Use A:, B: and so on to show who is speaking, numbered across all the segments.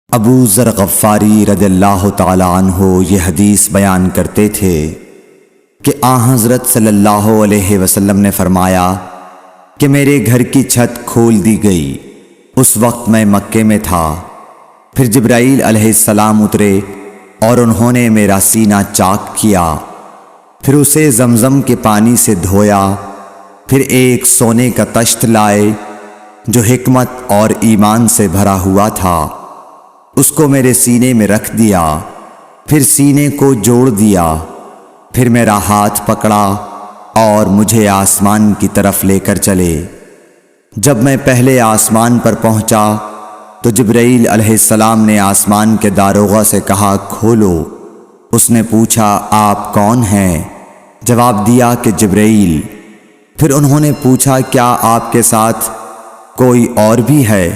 A: ابو ذر غفاری رضی اللہ تعالی عنہ یہ حدیث بیان کرتے تھے کہ حضرت صلی اللہ علیہ وسلم نے فرمایا کہ میرے گھر کی چھت کھول دی گئی۔ اس وقت میں مکے میں تھا۔ پھر جبرائیل علیہ السلام اترے اور انہوں نے میرا سینہ چاک کیا، پھر اسے زمزم کے پانی سے دھویا، پھر ایک سونے کا طشت لائے جو حکمت اور ایمان سے بھرا ہوا تھا، اس کو میرے سینے میں رکھ دیا، پھر سینے کو جوڑ دیا، پھر میرا ہاتھ پکڑا اور مجھے آسمان کی طرف لے کر چلے۔ جب میں پہلے آسمان پر پہنچا تو جبرائیل علیہ السلام نے آسمان کے داروغہ سے کہا کھولو۔ اس نے پوچھا آپ کون ہیں؟ جواب دیا کہ جبرائیل۔ پھر انہوں نے پوچھا کیا آپ کے ساتھ کوئی اور بھی ہے؟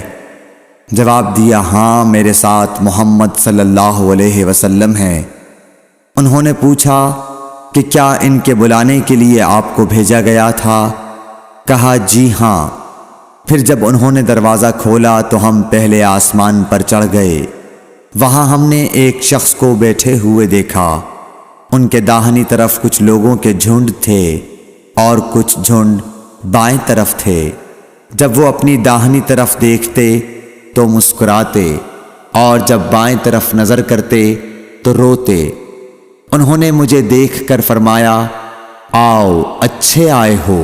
A: جواب دیا ہاں، میرے ساتھ محمد صلی اللہ علیہ وسلم ہیں۔ انہوں نے پوچھا کہ کیا ان کے بلانے کے لیے آپ کو بھیجا گیا تھا؟ کہا جی ہاں۔ پھر جب انہوں نے دروازہ کھولا تو ہم پہلے آسمان پر چڑھ گئے۔ وہاں ہم نے ایک شخص کو بیٹھے ہوئے دیکھا۔ ان کے داہنی طرف کچھ لوگوں کے جھنڈ تھے اور کچھ جھنڈ بائیں طرف تھے۔ جب وہ اپنی داہنی طرف دیکھتے تو مسکراتے اور جب بائیں طرف نظر کرتے تو روتے۔ انہوں نے مجھے دیکھ کر فرمایا آؤ اچھے آئے ہو،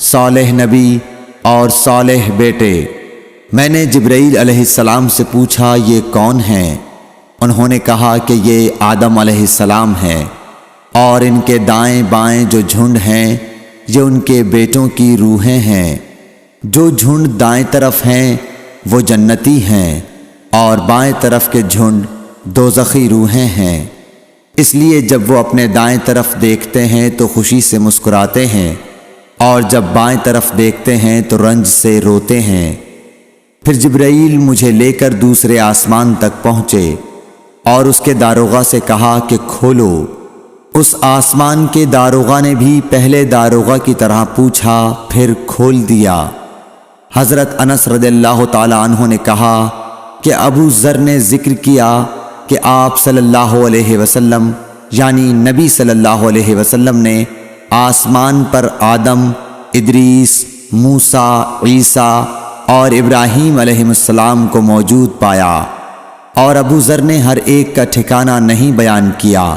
A: صالح نبی اور صالح بیٹے۔ میں نے جبرائیل علیہ السلام سے پوچھا یہ کون ہیں؟ انہوں نے کہا کہ یہ آدم علیہ السلام ہیں، اور ان کے دائیں بائیں جو جھنڈ ہیں یہ ان کے بیٹوں کی روحیں ہیں۔ جو جھنڈ دائیں طرف ہیں وہ جنتی ہیں، اور بائیں طرف کے جھنڈ دوزخی روحیں ہیں۔ اس لیے جب وہ اپنے دائیں طرف دیکھتے ہیں تو خوشی سے مسکراتے ہیں، اور جب بائیں طرف دیکھتے ہیں تو رنج سے روتے ہیں۔ پھر جبرائیل مجھے لے کر دوسرے آسمان تک پہنچے اور اس کے داروغہ سے کہا کہ کھولو۔ اس آسمان کے داروغہ نے بھی پہلے داروغہ کی طرح پوچھا، پھر کھول دیا۔ حضرت انس رضی اللہ تعالی عنہ نے کہا کہ ابو ذر نے ذکر کیا کہ آپ صلی اللہ علیہ وسلم یعنی نبی صلی اللہ علیہ وسلم نے آسمان پر آدم، ادریس، موسیٰ، عیسیٰ اور ابراہیم علیہ السلام کو موجود پایا، اور ابو ذر نے ہر ایک کا ٹھکانہ نہیں بیان کیا،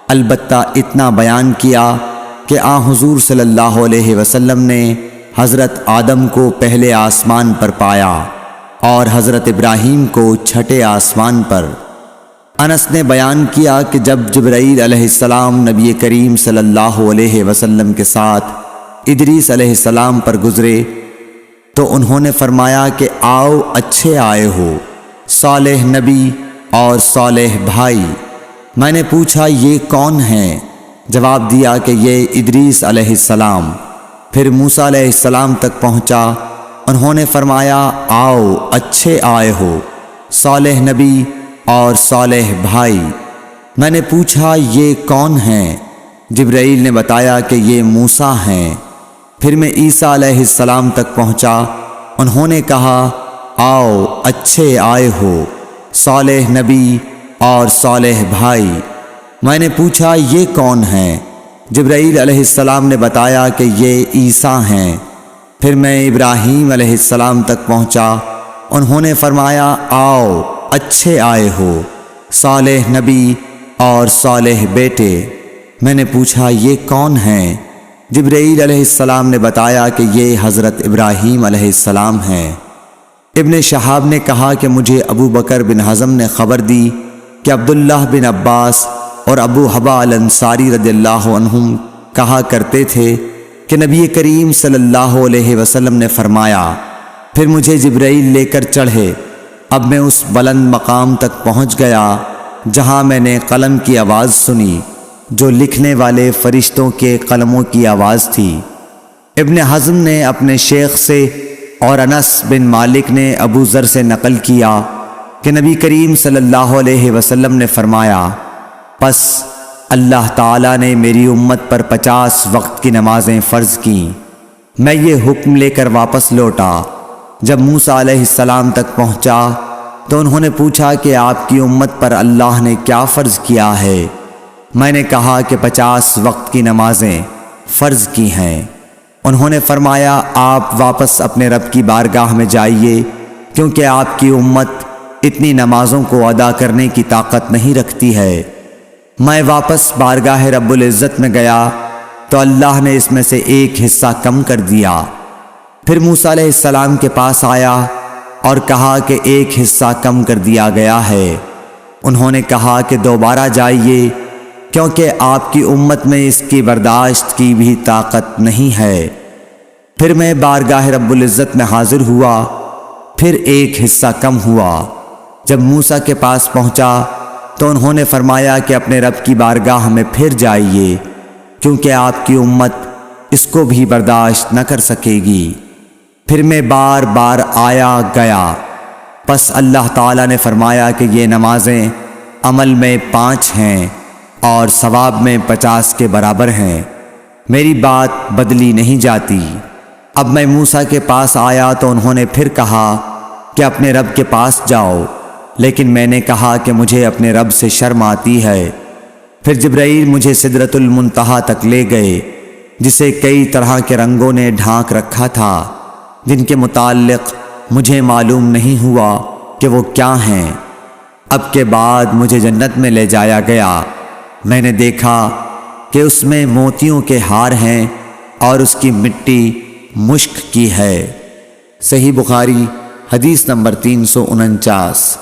A: البتہ اتنا بیان کیا کہ حضور صلی اللہ علیہ وسلم نے حضرت آدم کو پہلے آسمان پر پایا اور حضرت ابراہیم کو چھٹے آسمان پر۔ انس نے بیان کیا کہ جب جبرائیل علیہ السلام نبی کریم صلی اللہ علیہ وسلم کے ساتھ ادریس علیہ السلام پر گزرے تو انہوں نے فرمایا کہ آؤ اچھے آئے ہو، صالح نبی اور صالح بھائی۔ میں نے پوچھا یہ کون ہیں؟ جواب دیا کہ یہ ادریس علیہ السلام۔ پھر موسیٰ علیہ السلام تک پہنچا۔ انہوں نے فرمایا آؤ اچھے آئے ہو، صالح نبی اور صالح بھائی۔ میں نے پوچھا یہ کون ہیں؟ جبرائیل نے بتایا کہ یہ موسیٰ ہیں۔ پھر میں عیسیٰ علیہ السلام تک پہنچا۔ انہوں نے کہا آؤ اچھے آئے ہو، صالح نبی اور صالح بھائی۔ میں نے پوچھا یہ کون ہیں؟ جبرائیل علیہ السلام نے بتایا کہ یہ عیسیٰ ہیں۔ پھر میں ابراہیم علیہ السلام تک پہنچا۔ انہوں نے فرمایا آؤ اچھے آئے ہو، صالح نبی اور صالح بیٹے۔ میں نے پوچھا یہ کون ہیں؟ جبرائیل علیہ السلام نے بتایا کہ یہ حضرت ابراہیم علیہ السلام ہیں۔ ابن شہاب نے کہا کہ مجھے ابو بکر بن حزم نے خبر دی کہ عبداللہ بن عباس اور ابو حبا الانصاری رضی اللہ عنہم کہا کرتے تھے کہ نبی کریم صلی اللہ علیہ وسلم نے فرمایا، پھر مجھے جبرائیل لے کر چڑھے۔ اب میں اس بلند مقام تک پہنچ گیا جہاں میں نے قلم کی آواز سنی جو لکھنے والے فرشتوں کے قلموں کی آواز تھی۔ ابن حزم نے اپنے شیخ سے اور انس بن مالک نے ابو ذر سے نقل کیا کہ نبی کریم صلی اللہ علیہ وسلم نے فرمایا، پس اللہ تعالیٰ نے میری امت پر 50 وقت کی نمازیں فرض کیں۔ میں یہ حکم لے کر واپس لوٹا۔ جب موسیٰ علیہ السلام تک پہنچا تو انہوں نے پوچھا کہ آپ کی امت پر اللہ نے کیا فرض کیا ہے؟ میں نے کہا کہ 50 وقت کی نمازیں فرض کی ہیں۔ انہوں نے فرمایا آپ واپس اپنے رب کی بارگاہ میں جائیے، کیونکہ آپ کی امت اتنی نمازوں کو ادا کرنے کی طاقت نہیں رکھتی ہے۔ میں واپس بارگاہ رب العزت میں گیا تو اللہ نے اس میں سے ایک حصہ کم کر دیا۔ پھر موسیٰ علیہ السلام کے پاس آیا اور کہا کہ ایک حصہ کم کر دیا گیا ہے۔ انہوں نے کہا کہ دوبارہ جائیے، کیونکہ آپ کی امت میں اس کی برداشت کی بھی طاقت نہیں ہے۔ پھر میں بارگاہ رب العزت میں حاضر ہوا، پھر ایک حصہ کم ہوا۔ جب موسیٰ کے پاس پہنچا تو انہوں نے فرمایا کہ اپنے رب کی بارگاہ میں پھر جائیے، کیونکہ آپ کی امت اس کو بھی برداشت نہ کر سکے گی۔ پھر میں بار بار آیا گیا، پس اللہ تعالیٰ نے فرمایا کہ یہ نمازیں عمل میں 5 ہیں اور ثواب میں 50 کے برابر ہیں، میری بات بدلی نہیں جاتی۔ اب میں موسیٰ کے پاس آیا تو انہوں نے پھر کہا کہ اپنے رب کے پاس جاؤ، لیکن میں نے کہا کہ مجھے اپنے رب سے شرم آتی ہے۔ پھر جبرائیل مجھے سدرۃ المنتہا تک لے گئے، جسے کئی طرح کے رنگوں نے ڈھانک رکھا تھا، جن کے متعلق مجھے معلوم نہیں ہوا کہ وہ کیا ہیں۔ اب کے بعد مجھے جنت میں لے جایا گیا۔ میں نے دیکھا کہ اس میں موتیوں کے ہار ہیں اور اس کی مٹی مشک کی ہے۔ صحیح بخاری حدیث نمبر 349۔